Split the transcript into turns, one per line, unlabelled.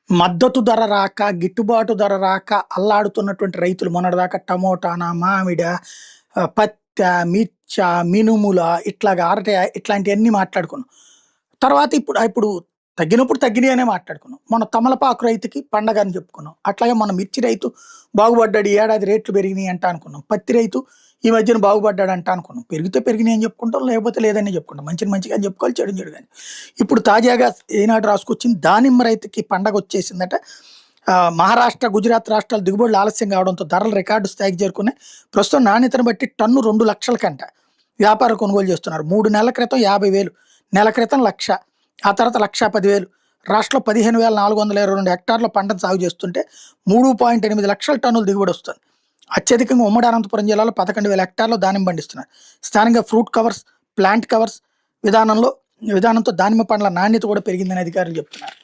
మద్దతు ధర రాక, గిట్టుబాటు ధర రాక అల్లాడుతున్నటువంటి రైతులు మొన్నటిదాకా టమోటానా, మామిడ, పత్త, మిర్చ, మినుముల ఇట్లాగా అరటి ఇట్లాంటియన్నీ మాట్లాడుకున్నాం. తర్వాత ఇప్పుడు ఇప్పుడు తగ్గినప్పుడు తగ్గినయి అనే మాట్లాడుకున్నాం. మొన్న తమలపాకు రైతుకి పండగ అని చెప్పుకున్నాం. అట్లాగే మన మిర్చి రైతు బాగుపడ్డాడు. ఈ ఏడాది రేట్లు పెరిగినాయి అంట అనుకున్నాం. పత్తి రైతు ఈ మధ్యన బాగుపడ్డాడంట అనుకున్నాం. పెరిగితే పెరిగినాయి అని చెప్పుకుంటాం. లేకపోతే లేదని చెప్పుకుంటాం. మంచిని మంచిగా అని చెప్పుకోవాలి. చెడుని చెడుగా అని. ఇప్పుడు తాజాగా ఈనాడు రాసుకొచ్చింది దానిమ్మ రైతుకి పండగ వచ్చేసిందట. మహారాష్ట్ర, గుజరాత్ రాష్ట్రాలు దిగుబడులు ఆలస్యం కావడంతో ధరలు రికార్డు స్థాయికి చేరుకున్నాయి. ప్రస్తుతం నాణ్యతను బట్టి టన్ను 2,00,000 కంట వ్యాపార కొనుగోలు చేస్తున్నారు. 3 నెలల క్రితం 50,000, నెల క్రితం 1,00,000, ఆ తర్వాత 1,10,000. రాష్ట్రంలో 15,422 హెక్టార్ల పంటను సాగు చేస్తుంటే 3.8 లక్షల టన్నుల దిగుబడి వస్తుంది. అత్యధికంగా ఉమ్మడి అనంతపురం జిల్లాలో 11,000 హెక్టార్లు దానిమ్మ పండిస్తున్నారు. స్థానికంగా ఫ్రూట్ కవర్స్, ప్లాంట్ కవర్స్ విధానంతో దానిమ్మ పండ్ల నాణ్యత కూడా పెరిగిందని అధికారులు చెప్తున్నారు.